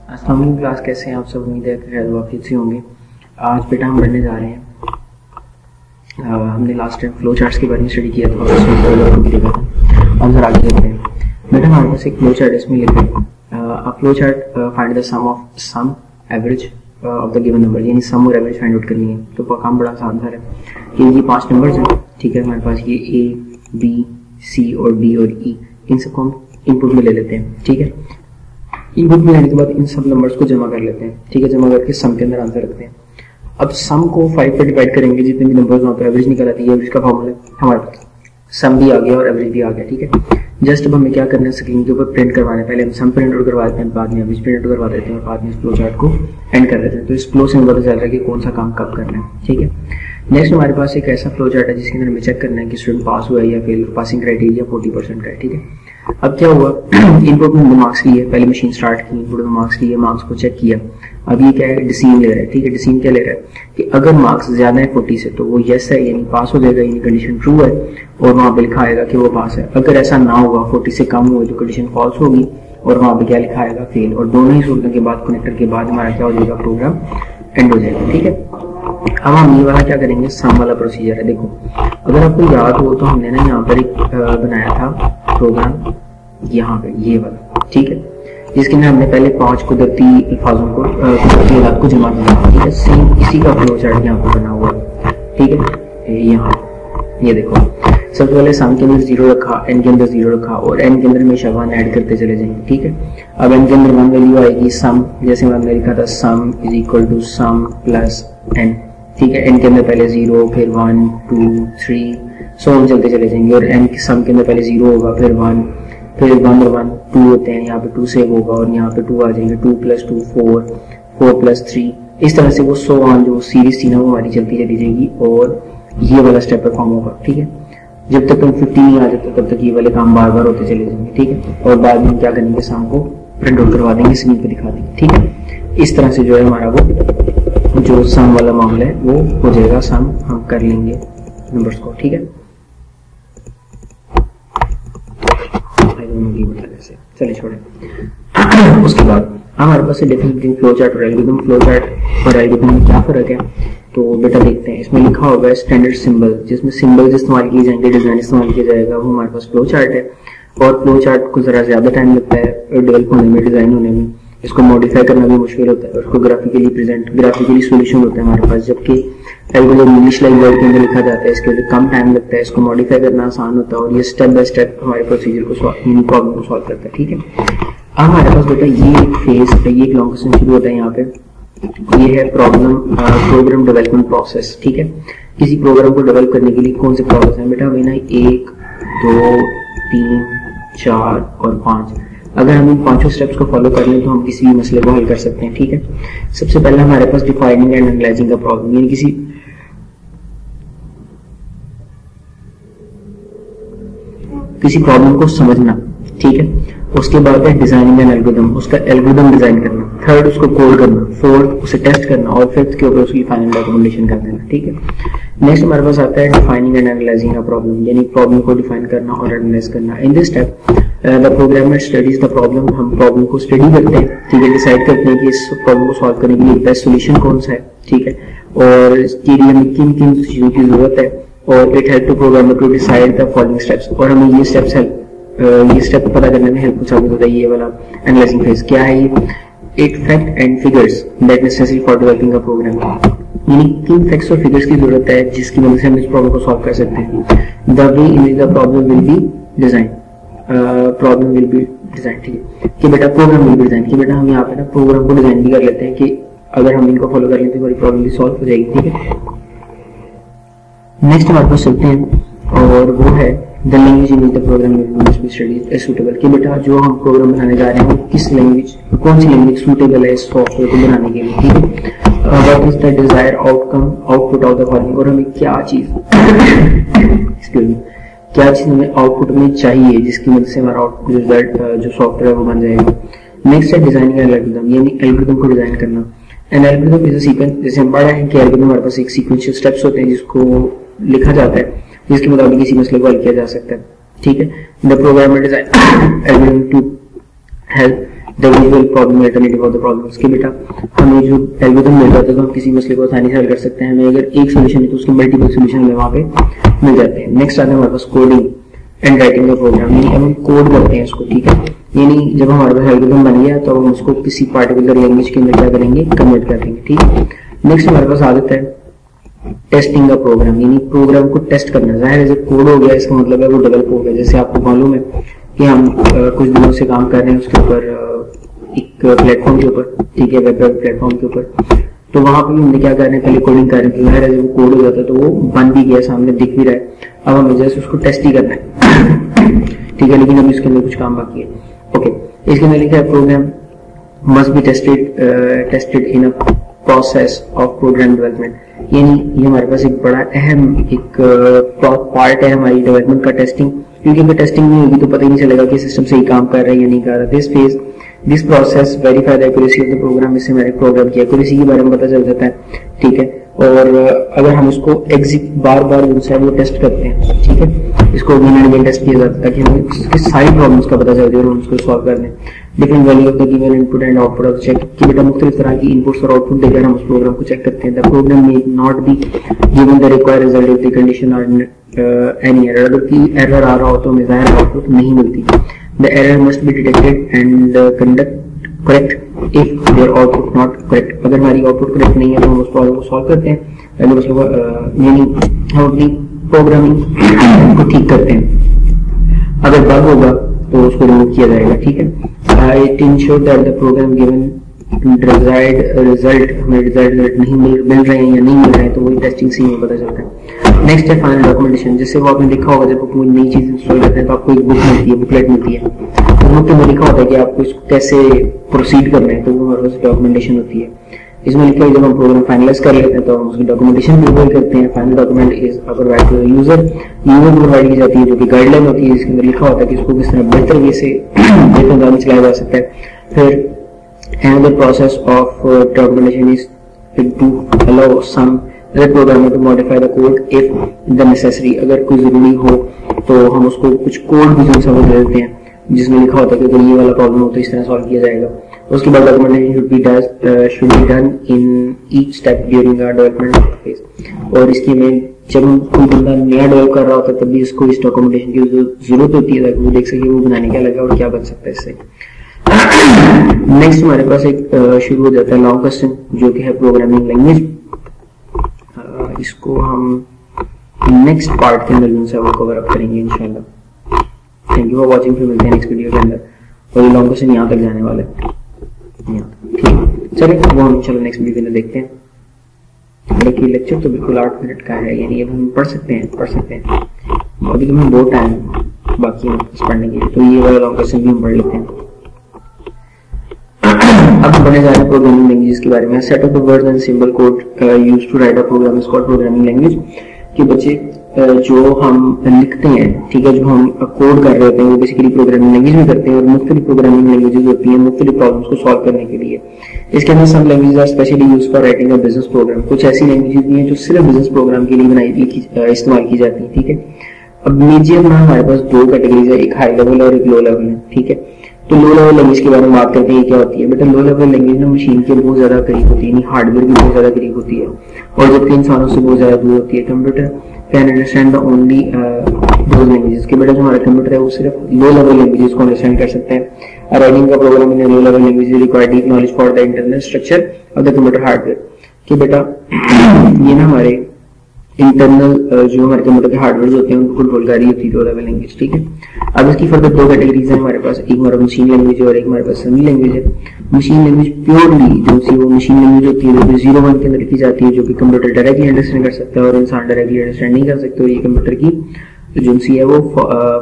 अस्सलाम वालेकुम क्लास, कैसे हैं आप सब? उम्मीद है कि खैर वाफियत से होंगे। आज बेटा हम पढ़ने जा रहे हैं, हमने लास्ट टाइम फ्लो चार्ट्स के बारे में स्टडी किया था और उसमें अब जरा आगे देखते हैं। बेटा हमारे पास एक फ्लो चार्ट है, इसमें लिखा है flow chart find the sum of sum average of the given number, यानी सम और एवरेज फाइंड आउट करनी है। तो काम बड़ा आसान सा है कि ये 5 नंबर्स हैं, ठीक है। हमारे पास ये ए, बी, सी और डी और ई, इन सबको हम इनपुट में ले लेते हैं, ठीक है। इनपुट में लेने के बाद इन सब नंबर्स को जमा कर लेते हैं, ठीक है। जमा करके सम के अंदर आंसर रखते हैं। अब सम को 5 पे डिवाइड करेंगे, जितने भी नंबर्स वहाँ पे एवरेज निकल आती है। एवरेज का फॉर्मूला हमारे पास सम भी आ गया और एवरेज भी आ गया, ठीक है। जस्ट अब हमें क्या करना है, स्क्रीन के ऊपर प्रिंट करवाना है। पहले हम सम प्रिंट आउट करवा देते हैं, बाद में एवरेज प्रिंट आउट करवा देते हैं और बाद में इस फ्लो चार्ट को एंड कर देते हैं। तो इस फ्लो से हमें पता चल रहा है कि कौन सा काम कब करना है, ठीक है। नेक्स्ट हमारे पास एक ऐसा फ्लो चार्ट है जिसके अंदर हमें चेक करना है कि स्टूडेंट पास हुआ है या फेल। पासिंग क्राइटेरिया 40% का है, ठीक है। अब क्या हुआ, इनपुट में मार्क्स लिए, पहले मशीन स्टार्ट की, इनपुट में मार्क्स लिए, मार्क्स को चेक किया। अब ये क्या है, डिसीजन ले रहा है, ठीक है। डिसीजन क्या ले रहा है कि अगर मार्क्स ज्यादा है 40 से तो वो यस है, यानी पास हो जाएगा, यानी कंडीशन ट्रू है और वहां पे लिखा आएगा कि वो पास है। अगर ऐसा ना होगा, 40 से कम हुए तो कंडीशन फॉल्स होगी और वहां पे क्या लिखा आएगा, फेल। और दोनों ही सूरतों के बाद कनेक्टर के बाद हमारा क्या हो जाएगा, प्रोग्राम एंड हो जाएगा, ठीक है। अब हम ये वाला क्या करेंगे, सम वाला प्रोसीजर है। देखो अगर आपको याद हो तो हमने ना यहाँ पर एक बनाया था प्रोग्राम, यहाँ पे ये वाला, ठीक है, जिसके अंदर हमने पहले 5 कुदरती अल्फाजों को को जमा किया, ठीक है। सेम इसी का फ्लो चार्ट यहाँ पे बना हुआ है, ठीक है। यहाँ ये देखो, सबसे पहले सम के अंदर 0 रखा, एन के अंदर 0 रखा और एन के अंदर हमेशा 1 ऐड करते चले जाएंगे, ठीक है। अब एन के अंदर 1 वैल्यू आएगी सम, जैसे हमने लिखा था sum is equal to sum plus N, ठीक है। एन के अंदर पहले 0, फिर 1, 2, 3 सो हम चलते चले जाएंगे और एन के सम के अंदर पहले 0 होगा, फिर 1, फिर 1 और 1 2 होते हैं, यहाँ पे 2 सेव होगा और यहाँ पे 2 आ जाएंगे, 2 + 2 4, 4 + 3, इस तरह से वो सो ऑन जो सीरीज थी ना वो हमारी चलती चली जाएगी और ये वाला स्टेप परफॉर्म होगा, ठीक है। जब तक हम 50 नहीं आ जाते तब तक ये वाले काम बार बार होते चले जाएंगे, ठीक है। और बाद में क्या करेंगे, सम को प्रिंट आउट करवा देंगे, स्क्रीन पे दिखा देंगे, ठीक है। इस तरह से जो है हमारा वो जो सम वाला मामला है वो हो जाएगा। सम हम कर लेंगे नंबर्स को, ठीक है। चलिए छोड़े। उसके बाद हमारे पास डिफरेंस बिटवीन फ्लो चार्ट और एल्गोरिथम। फ्लो चार्ट और एल्गोरिथम में क्या फर्क है, तो बेटा देखते हैं। इसमें लिखा होगा स्टैंडर्ड सिंबल, जिसमें सिंबल्स इस्तेमाल किए जाएंगे, डिजाइन इस्तेमाल किया जाएगा, वो हमारे पास फ्लो चार्ट है। और फ्लो चार्ट को जरा ज्यादा टाइम लगता है डेवलप होने में, डिजाइन होने में। इसको मॉडिफाई करना भी मुश्किल होता है, उसको ग्राफिकली सोल्यूशन होता है हमारे पास। जबकि एल्गोरिथम इंग्लिश लैंग्वेज के अंदर लिखा जाता है, इसके लिए कम टाइम लगता है, इसको मॉडिफाई करना आसान होता है और ये स्टेप बाय स्टेप हमारे प्रोसीजर को प्रॉब्लम को सॉल्व करता है, ठीक है। अब हमारे पास बेटा ये एक फेज है, ये एक लॉन्ग क्वेश्चन शुरू होता है। यहाँ पे ये है प्रोग्राम डेवलपमेंट प्रोसेस, ठीक है। किसी प्रोग्राम को डेवलप करने के लिए कौन से प्रोसेस है बेटा, वही ना 1, 2, 3, 4 और 5। अगर हम इन 5 स्टेप्स को फॉलो कर लें तो हम किसी भी मसले को हल कर सकते हैं, ठीक है। सबसे पहले हमारे पास डिफाइनिंग एंड एनालाइजिंग का प्रॉब्लम, यानी किसी प्रॉब्लम को समझना, ठीक है। उसके बाद है डिजाइनिंग एंड एल्गोरिथम, उसका एल्गोरिथम डिजाइन करना। थर्ड उसको कोड करना, फोर्थ उसे टेस्ट करना और फिफ्थ के ऊपर उसकी फाइनल डॉक्यूमेंटेशन कर देना, ठीक है। नेक्स्ट हमारे पास आता है डिफाइनिंग एंड एनालाइजिंग का प्रॉब्लम, यानी प्रॉब्लम को डिफाइन करना और एनालाइज करना। In this step the programmer studies the problem, हम प्रॉब्लम को स्टडी करते हैं, ठीक है। डिसाइड करते हैं कि इस प्रॉब्लम को सॉल्व करने के लिए बेस्ट सोल्यूशन कौन सा है, ठीक है, और इसके लिए हमें किन किन चीजों की जरूरत है। और it help to programmer to decide the following steps, और हमें ये स्टेप पता करने में हेल्प साबित होता है। ये वाला एनालाइजिंग फेज क्या है, ये 8 fact and figures that necessary for developing a program, यानी किन फैक्ट्स और फिगर्स की जरूरत है जिसकी मदद से हम इस प्रॉब्लम को सॉल्व कर सकते हैं। The way in which the problem will be design, ठीक है, कि बेटा प्रोग्राम विल बी डिजाइन, कि बेटा हम यहाँ पे ना प्रोग्राम को डिजाइन भी कर लेते हैं कि अगर हम इनको फॉलो कर लेते हैं हमारी प्रॉब्लम भी सॉल्व हो जाएगी, ठीक है। नेक्स्ट हमारे पास चलते हैं और वो है the language in the program must be studied as suitable, कि बेटा जो हम प्रोग्राम बनाने जा रहे हैं वो किस लैंग्वेज, कौन सी लैंग्वेज सूटेबल है इस सॉफ्टवेयर को बनाने के लिए, ठीक है। What is the desired output of the following, और हमें क्या चीज हमें आउटपुट में चाहिए जिसकी मदद से हमारा आउटपुट रिजल्ट जो सॉफ्टवेयर है वो बन जाएगा। नेक्स्ट है डिजाइनिंग एल्गोरिथम, यानी एल्गोरिथम को डिजाइन करना। And algorithm is a sequence, जैसे हम पढ़ा है कि एल्गोरिथम हमारे पास एक सीक्वेंशियल स्टेप्स होते हैं जिसको लिखा जाता है, जिसके मुताबिक किसी मसले को हल किया जा सकता है, ठीक है। The programmer design algorithm to help the visual problem alternative of the problems कि बेटा हमें जो एल्गोरिथम मिल जाता है तो हम किसी मसले को आसानी से हल कर सकते हैं। हमें अगर एक सोल्यूशन है तो उसके मल्टीपल सोल्यूशन हमें वहाँ पे मिल जाते हैं। नेक्स्ट आता है हमारे पास coding and writing the program, यानी हम कोड करते हैं इसको, ठीक है। यानी जब हमारे पास एल्गोरिथम बन गया तो हम उसको किसी पार्टिकुलर लैंग्वेज के अंदर क्या करेंगे, कन्वर्ट कर देंगे, ठीक है। नेक्स्ट हमारे पास आदत है टेस्टिंग का प्रोग्राम, यानी प्रोग्राम को टेस्ट करना। जाहिर है जब कोड हो गया इसका मतलब है वो डेवलप हो गया। जैसे आपको मालूम है कि हम कुछ दिनों से काम कर रहे हैं उसके ऊपर, एक प्लेटफॉर्म के ऊपर, ठीक है, वेब प्लेटफॉर्म के ऊपर। तो वहां पर हमने क्या कर रहे हैं, पहले कोडिंग कर रहे हैं। जाहिर है जब वो कोड हो जाता है तो वो बन भी गया, सामने दिख भी रहा है। अब हमें जैसे उसको टेस्ट ही करना है, ठीक है, लेकिन अभी इसके अंदर कुछ काम बाकी है। ओके, इसके अंदर लिखा है program must be tested in a process of program development, यानी ये हमारे पास एक बड़ा अहम एक पार्ट है हमारी डेवलपमेंट का, टेस्टिंग। क्योंकि अगर टेस्टिंग नहीं होगी तो पता ही नहीं चलेगा कि सिस्टम सही काम कर रहा है या नहीं कर रहा। This process verify the accuracy of the program, इससे हमारे प्रोग्राम की एक्यूरेसी के बारे में पता चल जाता है, ठीक है। और अगर हम इसको बार बार वो टेस्ट करते हैं, ठीक है, इसको अगेन एंड अगेन टेस्ट किया जाता है ताकि हमें इसके सारी प्रॉब्लम्स का पता चल जाए और हम उसको सॉल्व कर दें। Different value of the given input and output of check, कि बेटा मुख्तलिफ तरह की इनपुट्स और आउटपुट देकर हम उस प्रोग्राम को चेक करते हैं। The program may not be given the required result if the condition are any error, अगर की एरर आ रहा हो तो हमें जाहिर आउटपुट नहीं मिलती। The error must be detected and conduct correct if there output not correct, अगर हमारी आउटपुट करेक्ट नहीं है तो हम उस प्रॉब्लम को सॉल्व करते हैं, यानी हम अपनी प्रोग्रामिंग को ठीक करते हैं। अगर बग होगा तो उसको रिमूव किया जाएगा, ठीक है। It ensure that the program given result हमें रिजल्ट नहीं मिल रहे हैं या नहीं मिल रहे हैं तो वही टेस्टिंग से ही पता चलता है। नेक्स्ट है फाइनल डॉक्यूमेंटेशन, जैसे वो आपने देखा होगा जब आप कोई नई चीज इंस्टॉल करते हैं तो आपको एक बुक मिलती है, बुकलेट मिलती है, तो बुक में लिखा होता है कि आपको इसको कैसे प्रोसीड करना है, तो वो हमारे पास डॉक्यूमेंटेशन होती है। इसमें लिखा है जब हम प्रोग्राम फाइनलाइज कर लेते हैं तो हम उसकी डॉक्यूमेंटेशन भी प्रोवाइड करते हैं। Final document is provide to the user provide की जाती है जो कि गाइडलाइन होती है, इसके अंदर लिखा होता है कि इसको किस तरह बेहतर वे से बेहतर ढंग से चलाया जा सकता है। फिर another process of documentation is to allow some other programmer to modify the code if the necessary, अगर कोई जरूरी हो तो हम उसको कुछ कोड भी जो समझ देते हैं जिसमें लिखा होता है कि अगर ये वाला प्रॉब्लम हो तो इस तरह सॉल्व किया जाएगा। उसके बाद documentation should be done in each step during our development phase, और इसकी में जब हम कोई बंदा नया डेवलप कर रहा होता है तब भी इसको इस डॉक्यूमेंटेशन की जरूरत होती है ताकि वो देख सके वो बनाने क्या लगा और क्या बन सकता है इससे। नेक्स्ट हमारे पास एक शुरू हो जाता है लॉन्ग क्वेश्चन जो कि है प्रोग्रामिंग लैंग्वेज। इसको हम नेक्स्ट पार्ट के अंदर इनसे वो कवर अप करेंगे इंशाल्लाह। थैंक यू फॉर वाचिंग, फिर मिलते हैं नेक्स्ट वीडियो के अंदर। और ये लॉन्ग क्वेश्चन यहाँ तक जाने वाले, ठीक, चलिए वो हम इंशाल्लाह नेक्स्ट वीडियो के अंदर देखते हैं। देखिए लेक्चर तो बिल्कुल 8 मिनट का है, यानी अब हम पढ़ सकते हैं। अभी तो हमें बहुत टाइम बाकी है पढ़ने के लिए, तो ये वाला लॉन्ग क्वेश्चन भी हम पढ़ लेते हैं। अब हम पढ़ने जा रहे हैं प्रोग्रामिंग लैंग्वेज के बारे में। Set of the words and symbol code used to write a program is called programming language, कि बच्चे जो हम लिखते हैं, ठीक है, जो हम कोड कर रहे होते हैं वो बेसिकली प्रोग्रामिंग लैंग्वेज में करते हैं। और मुख्तलिफ प्रोग्रामिंग लैंग्वेजेस होती हैं मुख्तलिफ प्रॉब्लम्स को सॉल्व करने के लिए। इसके अंदर some languages are specially used for writing a business program, कुछ ऐसी लैंग्वेजेस भी हैं जो सिर्फ बिजनेस प्रोग्राम के लिए इस्तेमाल की जाती है, ठीक है। अब मीडियम में हमारे पास दो कैटेगरीज है, एक हाई लेवल और एक लो लेवल है, ठीक है। तो लो लेवल लैंग्वेज के बारे में बात करते हैं, क्या होती है बेटा। लो लेवल लैंग्वेज ना मशीन के बहुत ज्यादा करीब होती है, यानी हार्डवेयर की बहुत ज्यादा करीब होती है और जबकि इंसानों से बहुत ज्यादा दूर होती है। Computer can understand the only those languages, के बेटा जो हमारा कंप्यूटर है वो सिर्फ लो लेवल लैंग्वेजेस को अंडरस्टैंड कर सकता है। राइटिंग का program in low level language required deep knowledge for the internal structure of the computer hardware, कि बेटा ये ना हमारे इंटरनल जो हमारे कंप्यूटर के हार्डवेयर होते हैं उनको कंट्रोल कर रही होती है लो लेवल लैंग्वेज, ठीक है। अब इसकी फर्दर दो कैटेगरीज है हमारे पास, एक हमारा मशीन लैंग्वेज है और एक हमारे पास सेमी लैंग्वेज है। मशीन लैंग्वेज प्योरली जो सी वो मशीन लैंग्वेज होती है जो 0-1 के अंदर लिखी जाती है, जो कि कंप्यूटर डायरेक्टली अंडरस्टैंड कर सकता है और इंसान डायरेक्टली अंडरस्टैंड नहीं कर सकते। और ये कंप्यूटर की जो सी है वो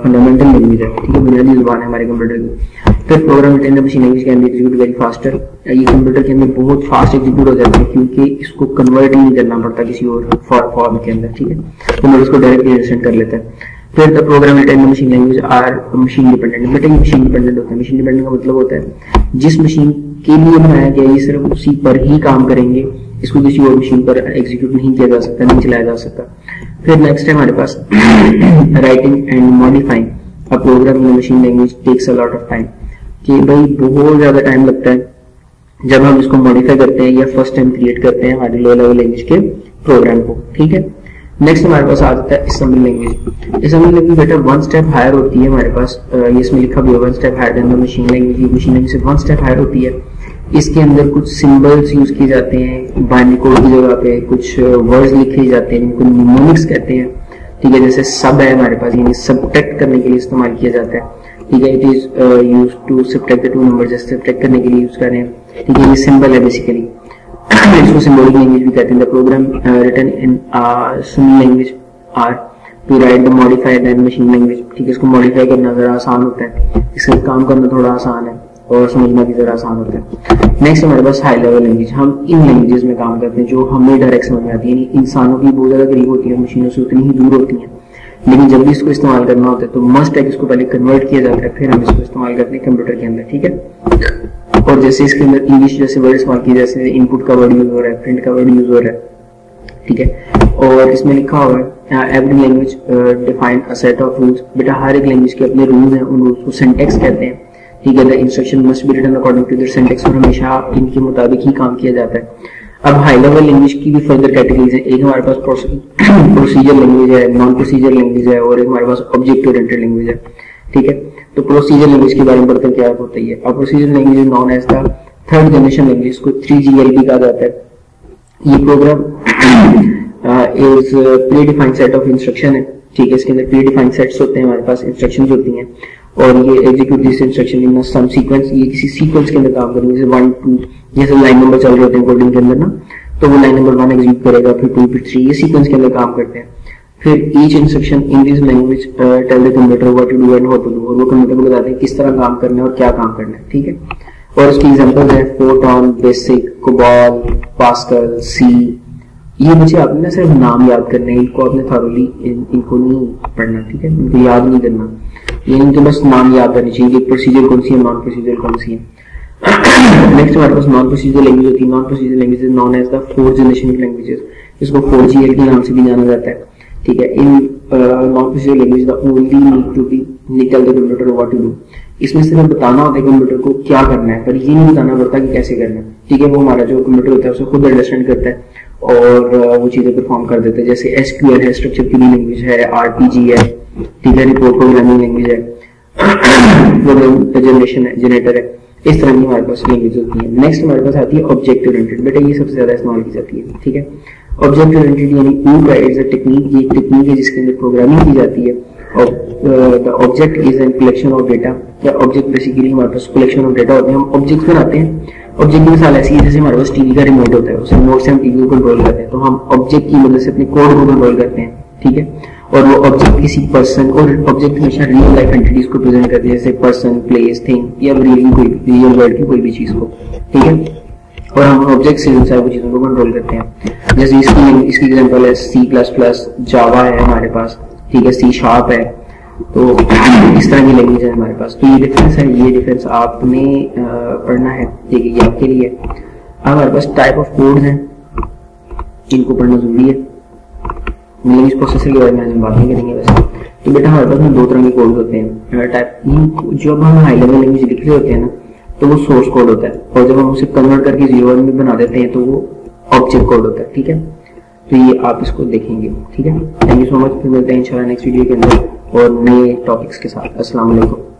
फंडामेंटल लैंग्वेज है, ठीक है, बुनियादी जुबान है हमारे कंप्यूटर की। फिर program written in machine language can be execute very faster, ये कंप्यूटर के अंदर बहुत फास्ट एग्जीक्यूट हो जाता है क्योंकि इसको कन्वर्ट ही नहीं करना पड़ता किसी और फॉर्म के अंदर, ठीक है, तो इसको डायरेक्टली अंडरस्टैंड कर लेता है। फिर the program written in machine language are machine dependent, बेटा ये मशीन डिपेंडेंट होता है। मशीन डिपेंडेंट का मतलब होता है जिस मशीन के लिए बनाया गया ये सिर्फ उसी पर ही काम करेंगे, इसको किसी और मशीन पर एग्जीक्यूट नहीं किया जा सकता, नहीं चलाया जा सकता। फिर नेक्स्ट है हमारे पास writing and modifying a program in machine language takes a lot of time, कि भाई बहुत ज़्यादा टाइम लगता है जब हम इसको मॉडिफाई करते हैं या फर्स्ट टाइम क्रिएट करते हैं हमारे लो लेवल लैंग्वेज के प्रोग्राम को। ठीक है, नेक्स्ट हमारे पास आ जाता है असेंबली लैंग्वेज। असेंबली लैंग्वेज बेटा वन स्टेप हायर होती है हमारे पास, ये इसमें लिखा भी है one step higher than the machine language. Machine language से वन स्टेप हायर होती है। इसके अंदर कुछ सिंबल्स यूज किए जाते हैं, बाइनरी कोड की जगह पे कुछ वर्ड्स लिखे जाते हैं जिनको न्यूमेरिक्स कहते हैं। ठीक है, जैसे सब है हमारे पास, यानी सब्ट्रैक्ट करने के लिए इस्तेमाल किया जाता है। ठीक है, it is used to subtract the two numbers, जैसे सब्ट्रैक्ट करने के लिए यूज कर रहे हैं। ठीक है, ये सिंबल है बेसिकली, इसको सिंबॉलिक लैंग्वेज भी कहते हैं। The program written in symbol language are to write the modified and machine language. ठीक है, इसको मॉडिफाई करना जरा आसान होता है, इसका काम करना थोड़ा आसान है और समझना भी जरा आसान होता है। नेक्स्ट हमारे पास हाई लेवल लैंग्वेज। हम इन लैंग्वेजेस में काम करते हैं जो हमें डायरेक्ट समझ में आती है, इंसानों की बहुत ज्यादा करीब होती है, मशीनों से उतनी ही दूर होती है। लेकिन जब भी इसको इस्तेमाल करना होता है तो मस्ट है कि इसको पहले कन्वर्ट किया जाता है, फिर हम इसको इस्तेमाल करते हैं कंप्यूटर के अंदर। ठीक है, और जैसे इसके अंदर इंग्लिश जैसे वर्ड इस्तेमाल किए, जैसे इनपुट का वर्ड यूज हो रहा है, प्रिंट का वर्ड यूज हो रहा है। ठीक है, और इसमें लिखा हुआ है every language define a set of rules. बेटा हर एक लैंग्वेज के अपने रूल्स हैं, उन रूल्स को सिंटैक्स कहते हैं। ठीक है, the instruction must be written according to their syntax, और हमेशा इनके मुताबिक ही काम किया जाता है। अब हाई लेवल लैंग्वेज की भी फर्दर कैटेगरीज है। एक हमारे पास प्रोसीजर लैंग्वेज है, नॉन प्रोसीजर लैंग्वेज है, और एक हमारे पास ऑब्जेक्ट ओरिएंटेड लैंग्वेज है। ठीक है, तो प्रोसीजर लैंग्वेज के बारे में पढ़ते क्या होता है। अब procedure language is known as the third generation language, को 3GLB कहा जाता है। ये program is predefined set of instruction है। ठीक है, इसके अंदर प्री डिफाइंड सेट्स होते हैं, हमारे पास इंस्ट्रक्शंस होती हैं, और ये execute this instruction in some sequence, ये किसी सीक्वेंस के अंदर काम करेंगे, जैसे 1 2, जैसे लाइन नंबर चल रहे होते हैं कोडिंग के अंदर ना, तो वो लाइन नंबर 1 एग्जीक्यूट करेगा, फिर 2 फिर 3, ये सीक्वेंस के अंदर काम करते हैं। फिर each instruction in this language tell the computer what to do and how to do, और वो कंप्यूटर को बताते हैं किस तरह काम करना है और क्या काम करना है। ठीक है, और इसकी एग्जांपल्स है फोटॉन, बेसिक, कोबॉल, पास्कल, सी। ये मुझे आपने ना सिर्फ नाम याद करने, इनको आपने थॉरली इनको नहीं पढ़ना। ठीक है, इनको याद नहीं करना, ये इनके बस नाम याद करने चाहिए कि प्रोसीजर कौन सी है, नॉन प्रोसीजर कौन सी है। नेक्स्ट हमारे पास नॉन प्रोसीजर लैंग्वेज होती है। Non procedure language is known as the fourth generation of languages, इसको 4GL के नाम से भी जाना जाता है। ठीक है, in non procedure language the only need to be tell the computer what to do, इसमें सिर्फ बताना होता है कंप्यूटर को क्या करना है, पर ये नहीं बताना पड़ता कि कैसे करना है। ठीक है, वो हमारा जो कंप्यूटर होता है उसे खुद अंडरस्टैंड करता है और वो चीजें परफॉर्म कर देते हैं। जैसे SQL है, स्ट्रक्चर क्वेरी लैंग्वेज है, RPG है, ठीक है, रिपोर्ट प्रोग्रामिंग लैंग्वेज है, प्रोग्राम जनरेशन है, जनरेटर है, इस तरह की हमारे पास लैंग्वेज होती है। नेक्स्ट हमारे पास आती है ऑब्जेक्ट ओरिएंटेड। बेटा ये सबसे ज्यादा इस्तेमाल की जाती है। ठीक है, ऑब्जेक्ट ओरिएंटेड यानी इज अ टेक्निक, ये टेक्निक है जिसके अंदर प्रोग्रामिंग की जाती है। और the object is an collection of data, या ऑब्जेक्ट बेसिकली हमारे पास कलेक्शन ऑफ डेटा होते हैं। हम ऑब्जेक्ट्स बनाते हैं। ऑब्जेक्ट की मिसाल ऐसी है जैसे हमारे पास टीवी का रिमोट होता है, उस रिमोट से हम टीवी को कंट्रोल करते हैं, तो हम ऑब्जेक्ट की मदद से अपने कोड को कंट्रोल करते हैं। ठीक है, और वो ऑब्जेक्ट किसी पर्सन, और ऑब्जेक्ट हमेशा रियल लाइफ एंटिटीज को प्रेजेंट करते हैं, जैसे पर्सन, प्लेस, थिंग, या रियल वर्ल्ड की कोई भी चीज को। ठीक है, और हम ऑब्जेक्ट से इन सारी चीजों को कंट्रोल करते हैं। जैसे इसकी एग्जांपल है C++, जावा है हमारे पास। ठीक है, C# है, तो इस तरह की लैंग्वेज है हमारे पास। तो ये डिफरेंस है, ये डिफरेंस आपने पढ़ना है। ठीक है, ये आपके लिए। अब हमारे पास टाइप ऑफ कोड्स हैं, इनको पढ़ना जरूरी है। लैंग्वेज प्रोसेसर के बारे में आज हम बात नहीं करेंगे वैसे। तो बेटा हमारे पास में 2 तरह के कोड होते हैं। टाइप जो हम हाई लेवल लैंग्वेज लिख रहे होते हैं ना, तो वो सोर्स कोड होता है, और जब हम उसे कन्वर्ट करके 0 में बना देते हैं तो वो ऑब्जेक्ट कोड होता है। ठीक है, तो ये आप इसको देखेंगे। ठीक है, थैंक यू सो मच। फिर मिलते हैं इंशाल्लाह नेक्स्ट वीडियो के अंदर और नए टॉपिक्स के साथ। अस्सलाम वालेकुम।